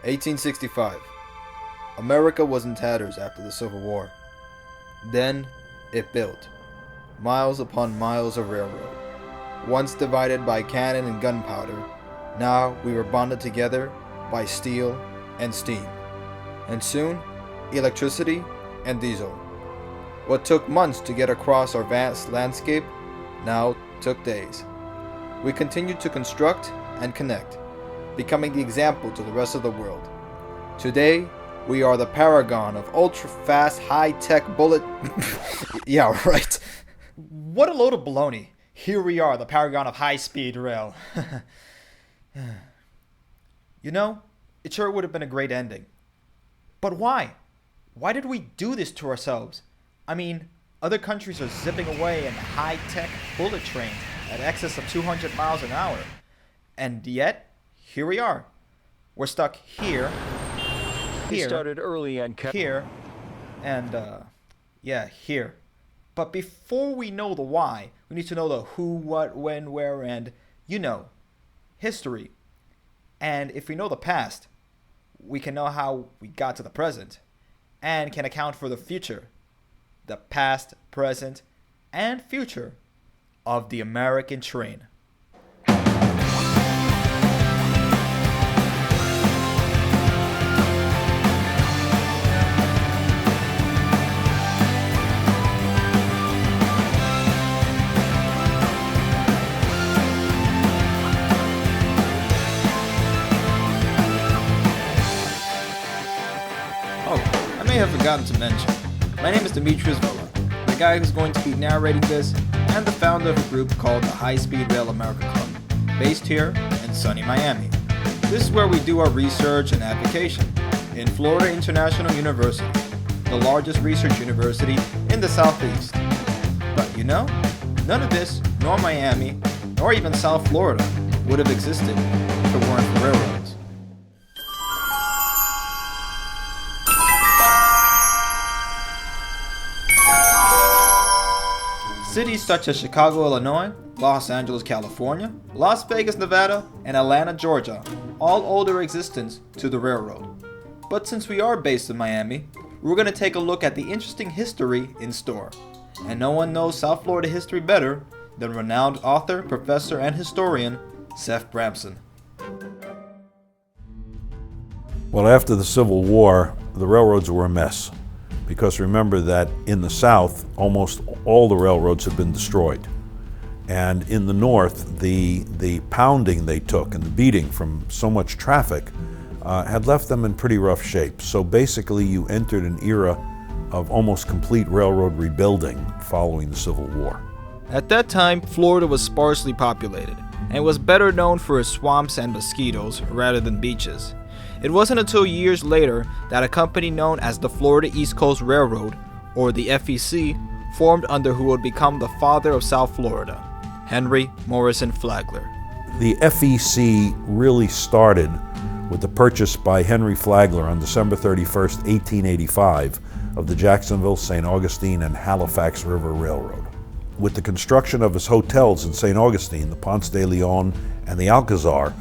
1865. America was in tatters after the Civil War. Then, it built. Miles upon miles of railroad. Once divided by cannon and gunpowder, now we were bonded together by steel and steam. And soon, electricity and diesel. What took months to get across our vast landscape now took days. We continued to construct and connect, becoming the example to the rest of the world. Today, we are the paragon of ultra-fast, high-tech bullet... Yeah, right. What a load of baloney. Here we are, the paragon of high-speed rail. You know, it sure would have been a great ending. But why? Why did we do this to ourselves? I mean, other countries are zipping away in high-tech bullet trains at excess of 200 miles an hour. And yet, here we are. We're stuck here, He started early and kept here, and, here. But before we know the why, we need to know the who, what, when, where, and, history. And if we know the past, we can know how we got to the present, and can account for the future. The past, present, and future of the American train. I may have forgotten to mention, my name is Demetrius, the guy who's going to be narrating this, and the founder of a group called the High Speed Rail America Club, based here in sunny Miami. This is where we do our research and application in Florida International University, the largest research university in the Southeast. But none of this, nor Miami, nor even South Florida, would have existed if it weren't for railroads. Cities such as Chicago, Illinois, Los Angeles, California, Las Vegas, Nevada, and Atlanta, Georgia all owe their existence to the railroad. But since we are based in Miami, we're going to take a look at the interesting history in store. And no one knows South Florida history better than renowned author, professor, and historian Seth Bramson. Well, after the Civil War, the railroads were a mess. Because remember that in the South, almost all the railroads had been destroyed. And in the North, the pounding they took and the beating from so much traffic had left them in pretty rough shape. So basically you entered an era of almost complete railroad rebuilding following the Civil War. At that time, Florida was sparsely populated, and was better known for its swamps and mosquitoes rather than beaches. It wasn't until years later that a company known as the Florida East Coast Railroad, or the FEC, formed under who would become the father of South Florida, Henry Morrison Flagler. The FEC really started with the purchase by Henry Flagler on December 31st, 1885, of the Jacksonville, St. Augustine, and Halifax River Railroad. With the construction of his hotels in St. Augustine, the Ponce de Leon, and the Alcazar,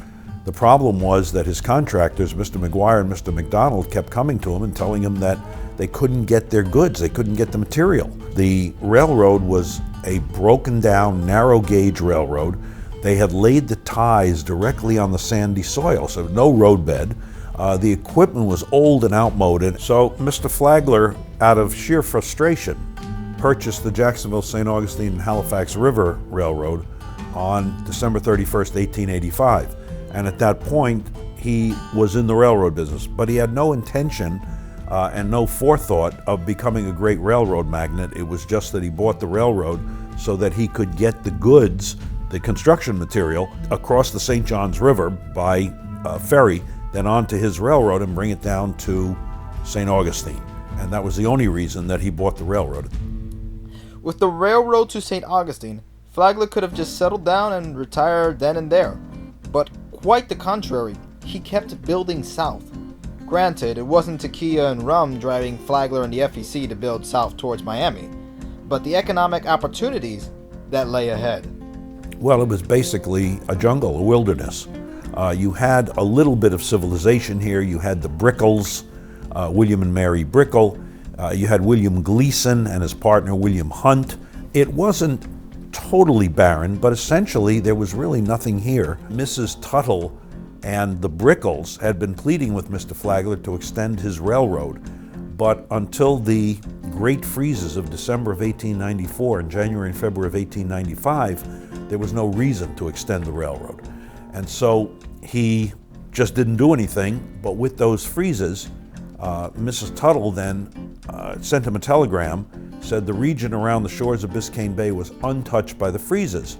the problem was that his contractors, Mr. McGuire and Mr. McDonald, kept coming to him and telling him that they couldn't get their goods, they couldn't get the material. The railroad was a broken down, narrow gauge railroad. They had laid the ties directly on the sandy soil, so no roadbed. The equipment was old and outmoded, so Mr. Flagler, out of sheer frustration, purchased the Jacksonville, St. Augustine, and Halifax River Railroad on December 31st, 1885. And at that point, he was in the railroad business, but he had no intention and no forethought of becoming a great railroad magnate. It was just that he bought the railroad so that he could get the goods, the construction material, across the St. Johns River by ferry, then onto his railroad and bring it down to St. Augustine. And that was the only reason that he bought the railroad. With the railroad to St. Augustine, Flagler could have just settled down and retired then and there. But quite the contrary, he kept building south. Granted, it wasn't tequila and rum driving Flagler and the FEC to build south towards Miami, but the economic opportunities that lay ahead. Well, it was basically a jungle, a wilderness. You had a little bit of civilization here. You had the Brickles, William and Mary Brickle. You had William Gleason and his partner William Hunt. It wasn't totally barren, but essentially there was really nothing here. Mrs. Tuttle and the Brickles had been pleading with Mr. Flagler to extend his railroad, but until the great freezes of December of 1894 and January and February of 1895, there was no reason to extend the railroad. And so he just didn't do anything, but with those freezes, Mrs. Tuttle then sent him a telegram, said the region around the shores of Biscayne Bay was untouched by the freezes,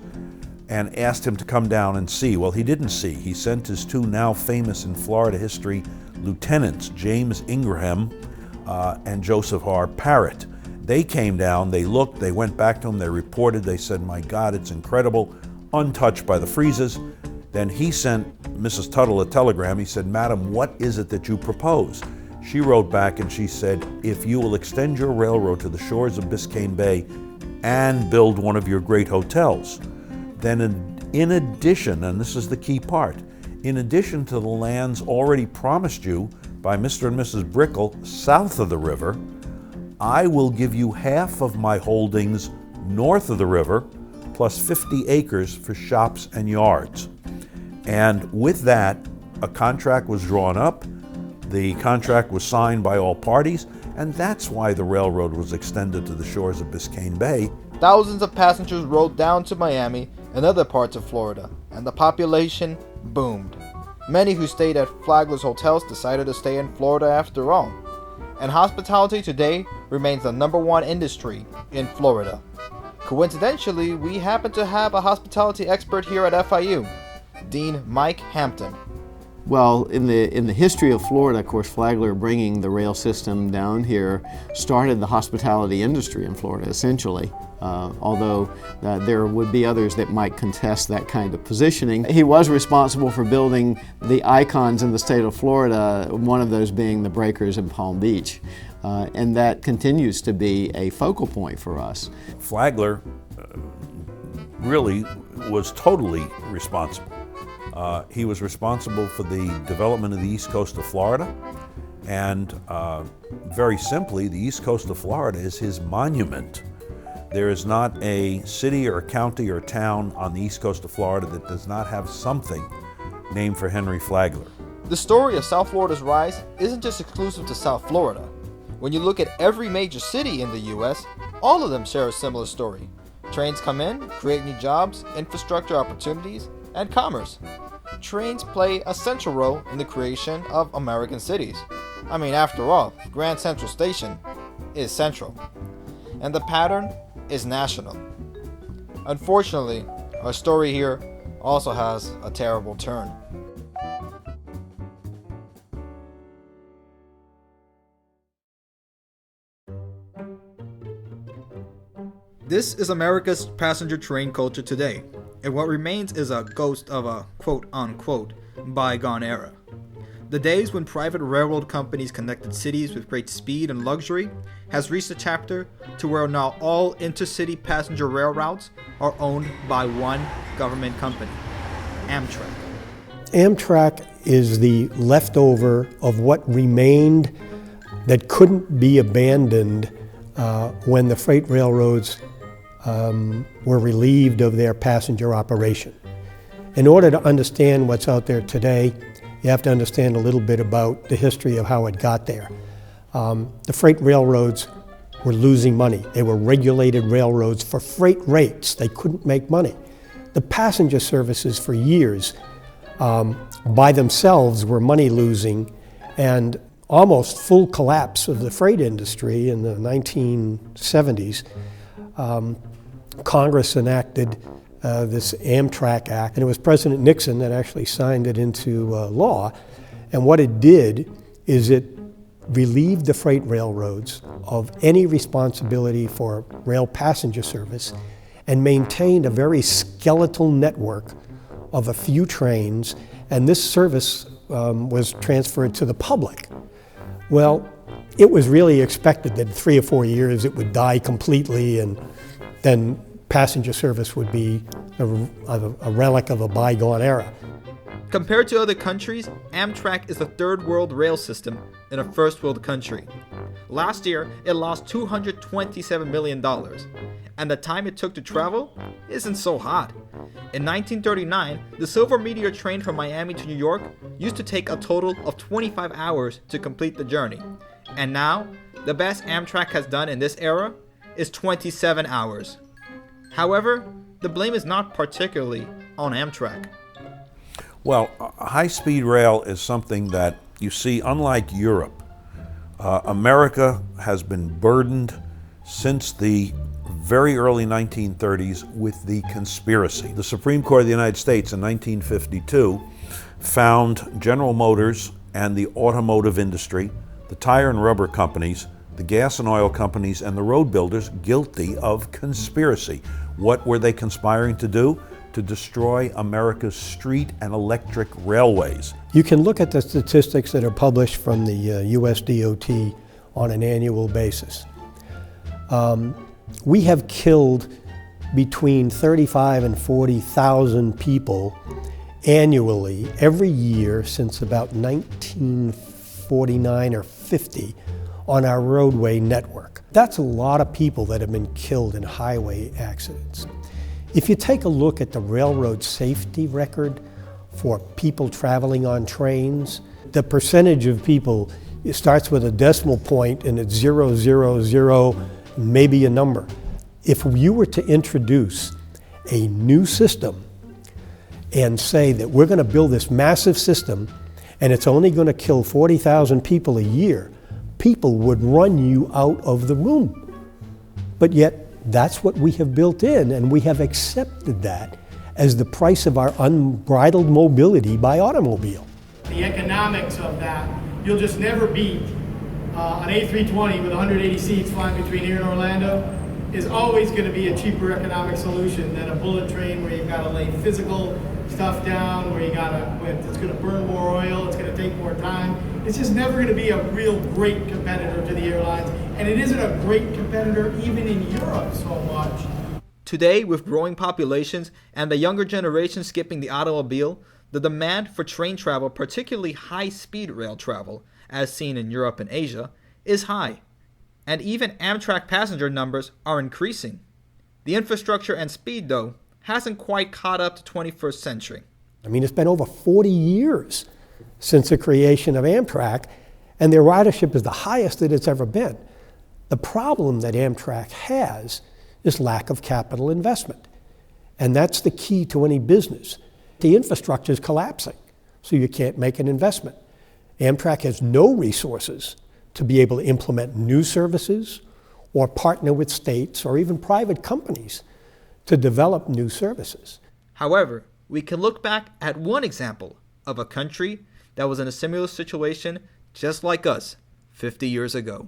and asked him to come down and see. Well, he didn't see. He sent his two now famous in Florida history lieutenants, James Ingraham and Joseph R. Parrott. They came down, they looked, they went back to him, they reported, they said, my God, it's incredible, untouched by the freezes. Then he sent Mrs. Tuttle a telegram. He said, Madam, what is it that you propose? She wrote back and she said, if you will extend your railroad to the shores of Biscayne Bay and build one of your great hotels, then in addition, and this is the key part, in addition to the lands already promised you by Mr. and Mrs. Brickle south of the river, I will give you half of my holdings north of the river, plus 50 acres for shops and yards. And with that, a contract was drawn up. The contract was signed by all parties, and that's why the railroad was extended to the shores of Biscayne Bay. Thousands of passengers rode down to Miami and other parts of Florida, and the population boomed. Many who stayed at Flagler's hotels decided to stay in Florida after all. And hospitality today remains the #1 industry in Florida. Coincidentally, we happen to have a hospitality expert here at FIU, Dean Mike Hampton. Well, in the history of Florida, of course, Flagler bringing the rail system down here started the hospitality industry in Florida, essentially. Although there would be others that might contest that kind of positioning. He was responsible for building the icons in the state of Florida, one of those being the breakers in Palm Beach. And that continues to be a focal point for us. Flagler really was totally responsible. He was responsible for the development of the east coast of Florida, and very simply, the east coast of Florida is his monument. There is not a city or a county or a town on the east coast of Florida that does not have something named for Henry Flagler. The story of South Florida's rise isn't just exclusive to South Florida. When you look at every major city in the U.S., all of them share a similar story. Trains come in, create new jobs, infrastructure opportunities, and commerce. Trains play a central role in the creation of American cities. I mean, after all, Grand Central Station is central. And the pattern is national. Unfortunately, our story here also has a terrible turn. This is America's passenger train culture today, and what remains is a ghost of a quote-unquote bygone era. The days when private railroad companies connected cities with great speed and luxury has reached a chapter to where now all intercity passenger rail routes are owned by one government company, Amtrak. Amtrak is the leftover of what remained that couldn't be abandoned when the freight railroads were relieved of their passenger operation. In order to understand what's out there today, you have to understand a little bit about the history of how it got there. The freight railroads were losing money. They were regulated railroads for freight rates. They couldn't make money. The passenger services for years by themselves were money losing, and almost full collapse of the freight industry in the 1970s. Congress enacted this Amtrak Act, and it was President Nixon that actually signed it into law. And what it did is it relieved the freight railroads of any responsibility for rail passenger service and maintained a very skeletal network of a few trains, and this service was transferred to the public. Well, it was really expected that in 3 or 4 years it would die completely, and then passenger service would be a relic of a bygone era. Compared to other countries, Amtrak is a third world rail system in a first world country. Last year, it lost $227 million, and the time it took to travel isn't so hot. In 1939, the Silver Meteor train from Miami to New York used to take a total of 25 hours to complete the journey. And now, the best Amtrak has done in this era is 27 hours. However, the blame is not particularly on Amtrak. Well, high-speed rail is something that you see, unlike Europe, America has been burdened since the very early 1930s with the conspiracy. The Supreme Court of the United States in 1952 found General Motors and the automotive industry, the tire and rubber companies, the gas and oil companies, and the road builders guilty of conspiracy. What were they conspiring to do? To destroy America's street and electric railways. You can look at the statistics that are published from the US DOT on an annual basis. We have killed between 35 and 40,000 people annually every year since about 1949 or 50 on our roadway network. That's a lot of people that have been killed in highway accidents. If you take a look at the railroad safety record for people traveling on trains, the percentage of people, it starts with a decimal point and it's 000, maybe a number. If you were to introduce a new system and say that we're going to build this massive system and it's only going to kill 40,000 people a year, people would run you out of the room. But yet, that's what we have built in, and we have accepted that as the price of our unbridled mobility by automobile. The economics of that, you'll just never beat an A320 with 180 seats flying between here and Orlando is always going to be a cheaper economic solution than a bullet train where you've got to lay physical stuff down, where it's going to burn more oil, it's going to take more time. It's just never going to be a real great competitor to the airlines, and it isn't a great competitor even in Europe so much. Today, with growing populations and the younger generation skipping the automobile, the demand for train travel, particularly high-speed rail travel, as seen in Europe and Asia, is high. And even Amtrak passenger numbers are increasing. The infrastructure and speed, though, hasn't quite caught up to 21st century. I mean, it's been over 40 years since the creation of Amtrak, and their ridership is the highest that it's ever been. The problem that Amtrak has is lack of capital investment, and that's the key to any business. The infrastructure is collapsing, so you can't make an investment. Amtrak has no resources to be able to implement new services or partner with states or even private companies to develop new services. However, we can look back at one example of a country that was in a similar situation just like us 50 years ago.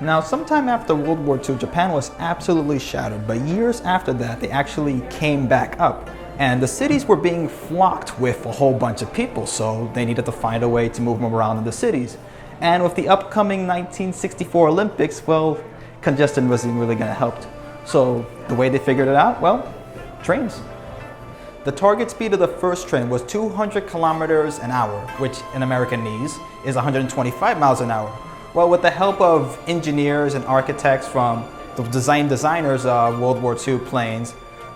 Now, sometime after World War II, Japan was absolutely shattered, but years after that, they actually came back up. And the cities were being flocked with a whole bunch of people, so they needed to find a way to move them around in the cities. And with the upcoming 1964 Olympics, well, congestion wasn't really going to help. So the way they figured it out, well, trains. The target speed of the first train was 200 kilometers an hour, which in Americanese is 125 miles an hour. Well, with the help of engineers and architects from the designers of World War II planes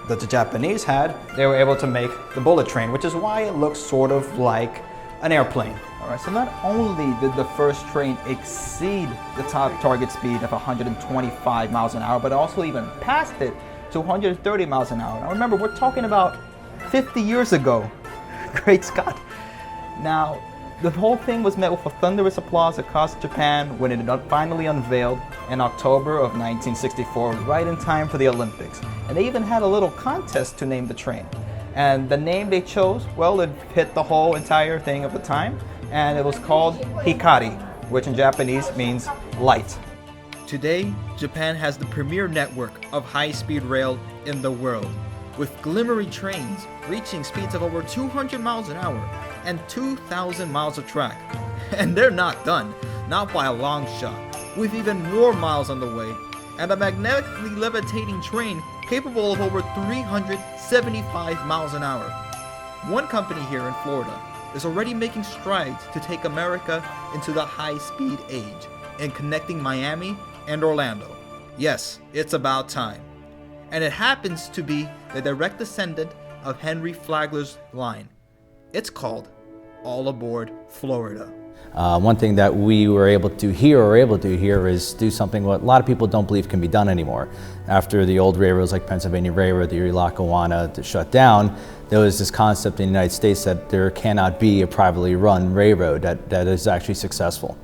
that the Japanese had, they were able to make the bullet train, which is why it looks sort of like an airplane. All right, so not only did the first train exceed the top target speed of 125 miles an hour, but also even passed it to 130 miles an hour. Now remember, we're talking about 50 years ago. Great Scott. Now, the whole thing was met with a thunderous applause across Japan when it finally unveiled in October of 1964, right in time for the Olympics. And they even had a little contest to name the train. And the name they chose, well, it hit the whole entire thing of the time, and it was called Hikari, which in Japanese means light. Today, Japan has the premier network of high-speed rail in the world, with glimmery trains reaching speeds of over 200 miles an hour and 2,000 miles of track. And they're not done, not by a long shot. With even more miles on the way, and a magnetically levitating train capable of over 375 miles an hour. One company here in Florida is already making strides to take America into the high-speed age and connecting Miami and Orlando. Yes, it's about time. And it happens to be the direct descendant of Henry Flagler's line. It's called All Aboard Florida. One thing that we were able to do here is do something what a lot of people don't believe can be done anymore. After the old railroads like Pennsylvania Railroad, the Erie Lackawanna shut down, there was this concept in the United States that there cannot be a privately run railroad that is actually successful.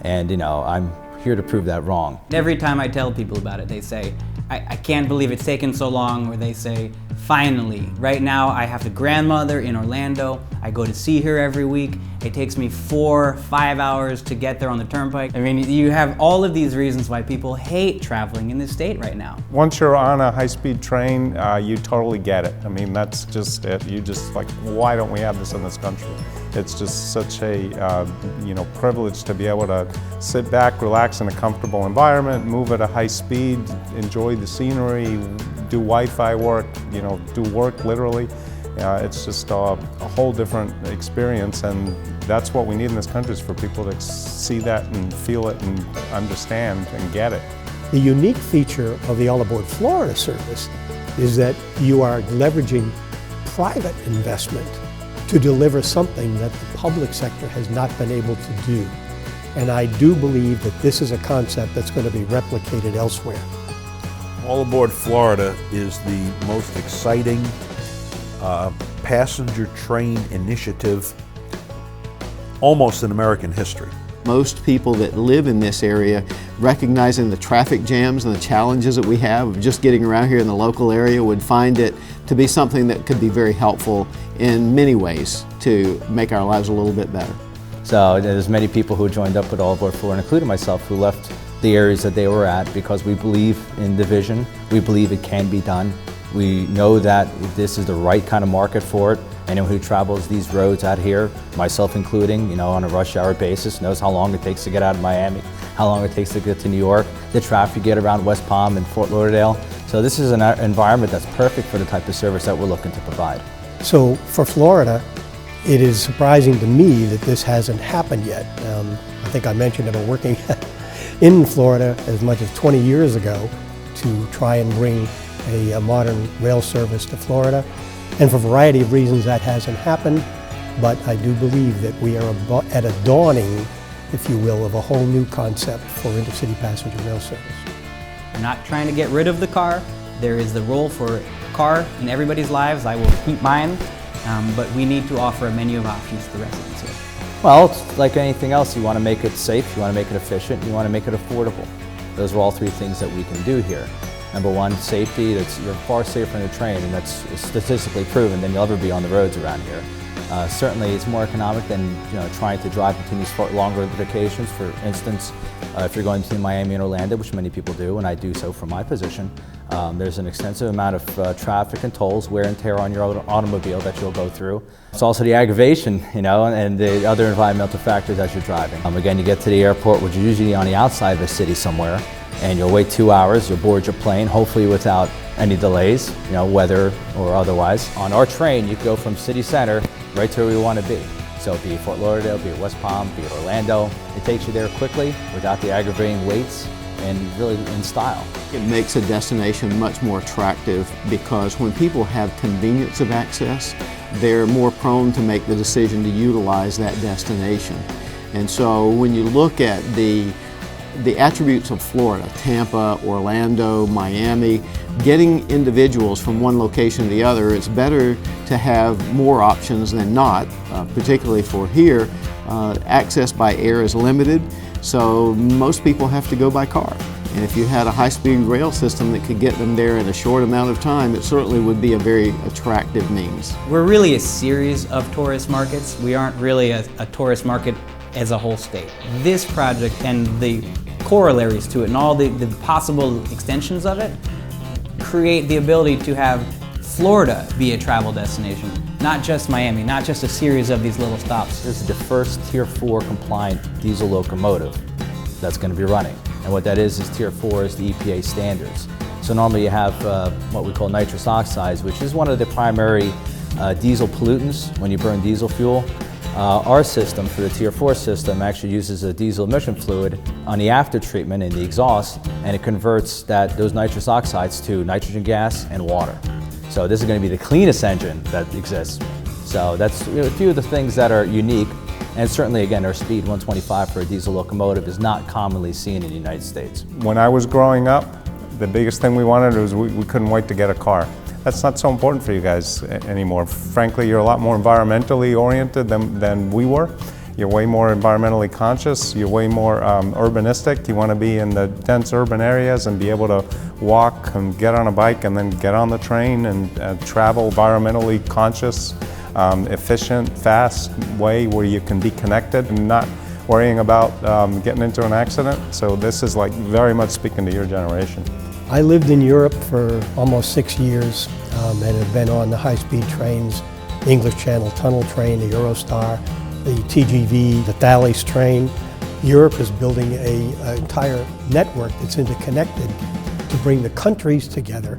And I'm here to prove that wrong. Every time I tell people about it, they say, I can't believe it's taken so long, or they say, finally. Right now, I have the grandmother in Orlando. I go to see her every week. It takes me 4 or 5 hours to get there on the turnpike. I mean, you have all of these reasons why people hate traveling in this state right now. Once you're on a high-speed train, you totally get it. I mean, that's just it. You just like, why don't we have this in this country? It's just such a privilege to be able to sit back, relax in a comfortable environment, move at a high speed, enjoy the scenery, do Wi-Fi work, do work literally. It's just a whole different experience, and that's what we need in this country, is for people to see that and feel it and understand and get it. The unique feature of the All Aboard Florida service is that you are leveraging private investment to deliver something that the public sector has not been able to do. And I do believe that this is a concept that's going to be replicated elsewhere. All Aboard Florida is the most exciting passenger train initiative almost in American history. Most people that live in this area, recognizing the traffic jams and the challenges that we have of just getting around here in the local area, would find it to be something that could be very helpful in many ways to make our lives a little bit better. So there's many people who joined up with All Aboard Florida, including myself, who left the areas that they were at because we believe in the vision. We believe it can be done. We know that this is the right kind of market for it. Anyone who travels these roads out here, myself including, on a rush hour basis, knows how long it takes to get out of Miami, how long it takes to get to New York, the traffic you get around West Palm and Fort Lauderdale. So this is an environment that's perfect for the type of service that we're looking to provide. So for Florida, it is surprising to me that this hasn't happened yet. I think I mentioned I've been working in Florida as much as 20 years ago to try and bring a modern rail service to Florida. And for a variety of reasons that hasn't happened, but I do believe that we are at a dawning, if you will, of a whole new concept for intercity passenger rail service. I'm not trying to get rid of the car. There is the role for a car in everybody's lives. I will keep mine, but we need to offer a menu of options to the residents here. Well, it's like anything else. You want to make it safe, you want to make it efficient, you want to make it affordable. Those are all three things that we can do here. Number one, safety. You're far safer in a train, and that's statistically proven than you'll ever be on the roads around here. Certainly, it's more economic than trying to drive between these longer vacations. For instance, if you're going to Miami and Orlando, which many people do, and I do so from my position, there's an extensive amount of traffic and tolls, wear and tear on your automobile that you'll go through. It's also the aggravation, and the other environmental factors as you're driving. Again, you get to the airport, which is usually on the outside of the city somewhere, and you'll wait 2 hours, you'll board your plane, hopefully without any delays, weather or otherwise. On our train, you can go from city center right to where we want to be. So be it Fort Lauderdale, be it West Palm, be it Orlando. It takes you there quickly without the aggravating waits and really in style. It makes a destination much more attractive because when people have convenience of access, they're more prone to make the decision to utilize that destination. And so when you look at the attributes of Florida, Tampa, Orlando, Miami, getting individuals from one location to the other, it's better to have more options than not, particularly for here. Access by air is limited, so most people have to go by car. And if you had a high-speed rail system that could get them there in a short amount of time, it certainly would be a very attractive means. We're really a series of tourist markets. We aren't really a tourist market as a whole state. This project and the corollaries to it and all the possible extensions of it create the ability to have Florida be a travel destination, not just Miami, not just a series of these little stops. This is the first Tier 4 compliant diesel locomotive that's going to be running. And what that is Tier 4 is the EPA standards. So normally you have what we call nitrous oxides, which is one of the primary diesel pollutants when you burn diesel fuel. Our system, for the Tier 4 system, actually uses a diesel emission fluid on the after treatment in the exhaust, and it converts those nitrous oxides to nitrogen gas and water. So this is going to be the cleanest engine that exists. So that's a few of the things that are unique, and certainly, again, our speed 125 for a diesel locomotive is not commonly seen in the United States. When I was growing up, the biggest thing we wanted was we couldn't wait to get a car. That's not so important for you guys anymore. Frankly, you're a lot more environmentally oriented than we were. You're way more environmentally conscious. You're way more urbanistic. You want to be in the dense urban areas and be able to walk and get on a bike and then get on the train and travel environmentally conscious, efficient, fast way where you can be connected and not worrying about getting into an accident. So this is like very much speaking to your generation. I lived in Europe for almost 6 years and have been on the high-speed trains, the English Channel Tunnel train, the Eurostar, the TGV, the Thalys train. Europe is building an entire network that's interconnected to bring the countries together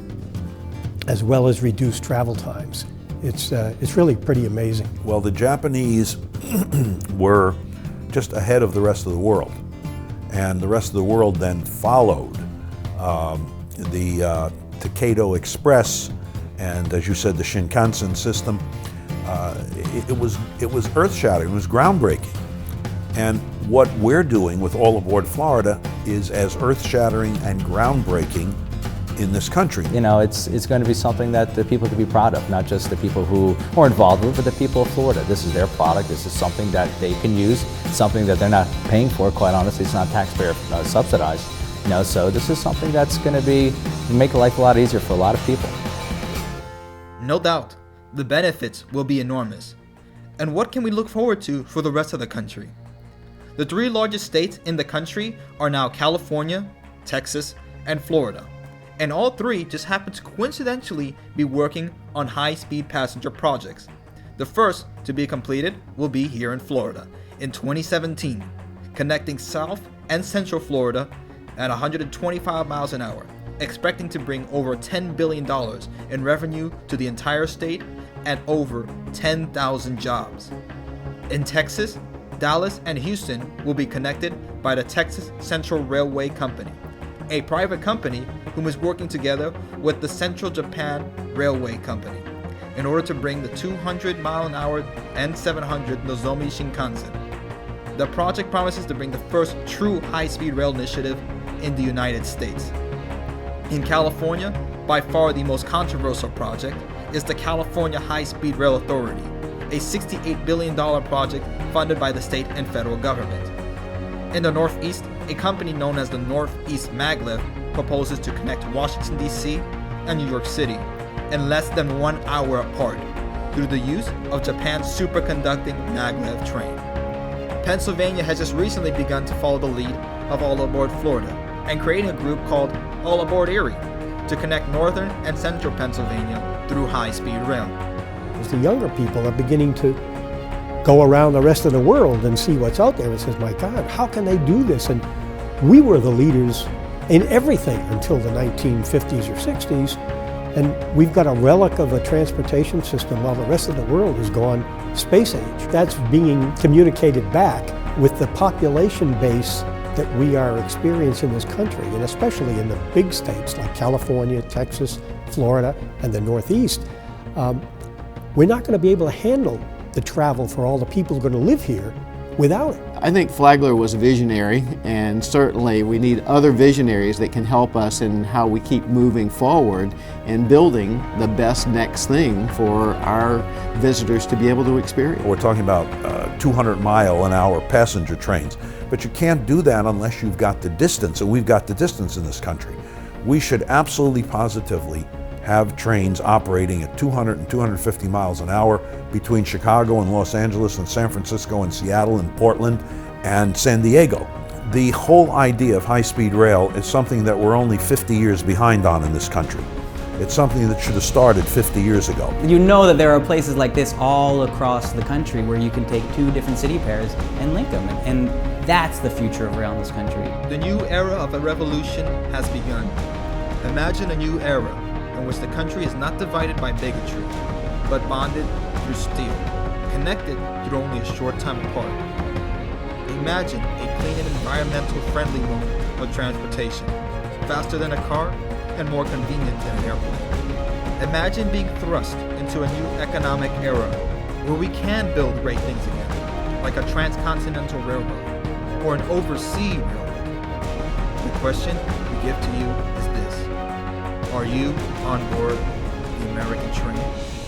as well as reduce travel times. It's really pretty amazing. Well, the Japanese were just ahead of the rest of the world, and the rest of the world then followed the Takedo Express, and as you said, the Shinkansen system. It was earth-shattering. It was groundbreaking. And what we're doing with All Aboard Florida is as earth-shattering and groundbreaking in this country. You know, it's going to be something that the people can be proud of, not just the people who are involved with it, but the people of Florida. This is their product. This is something that they can use, something that they're not paying for, quite honestly. It's not taxpayer subsidized. You know, so this is something that's going to make life a lot easier for a lot of people. No doubt, the benefits will be enormous. And what can we look forward to for the rest of the country? The 3 largest states in the country are now California, Texas, and Florida. And all 3 just happen to coincidentally be working on high-speed passenger projects. The first to be completed will be here in Florida in 2017, connecting South and Central Florida at 125 miles an hour, expecting to bring over $10 billion in revenue to the entire state and over 10,000 jobs. In Texas, Dallas and Houston will be connected by the Texas Central Railway Company, a private company whom is working together with the Central Japan Railway Company in order to bring the 200 mile an hour and 700 Nozomi Shinkansen. The project promises to bring the first true high-speed rail initiative in the United States. In California, by far the most controversial project is the California High-Speed Rail Authority, a $68 billion project funded by the state and federal government. In the Northeast, a company known as the Northeast Maglev proposes to connect Washington, D.C. and New York City in less than 1 hour apart through the use of Japan's superconducting maglev train. Pennsylvania has just recently begun to follow the lead of All Aboard Florida and creating a group called All Aboard Erie to connect northern and central Pennsylvania through high-speed rail. As the younger people are beginning to go around the rest of the world and see what's out there and says, my God, how can they do this? And we were the leaders in everything until the 1950s or 60s, and we've got a relic of a transportation system while the rest of the world has gone space age. That's being communicated back with the population base that we are experiencing in this country, and especially in the big states like California, Texas, Florida, and the Northeast. We're not going to be able to handle the travel for all the people who are going to live here without it. I think Flagler was a visionary, and certainly we need other visionaries that can help us in how we keep moving forward and building the best next thing for our visitors to be able to experience. We're talking about 200-mile-an-hour passenger trains, but you can't do that unless you've got the distance, and we've got the distance in this country. We should absolutely positively have trains operating at 200 and 250 miles an hour between Chicago and Los Angeles and San Francisco and Seattle and Portland and San Diego. The whole idea of high-speed rail is something that we're only 50 years behind on in this country. It's something that should have started 50 years ago. You know that there are places like this all across the country where you can take two different city pairs and link them, and that's the future of rail in this country. The new era of a revolution has begun. Imagine a new era in which the country is not divided by bigotry, but bonded through steel, connected through only a short time apart. Imagine a clean and environmental friendly mode of transportation, faster than a car and more convenient than an airplane. Imagine being thrust into a new economic era where we can build great things again, like a transcontinental railroad or an overseas railroad. The question we give to you is this: are you on board the American train?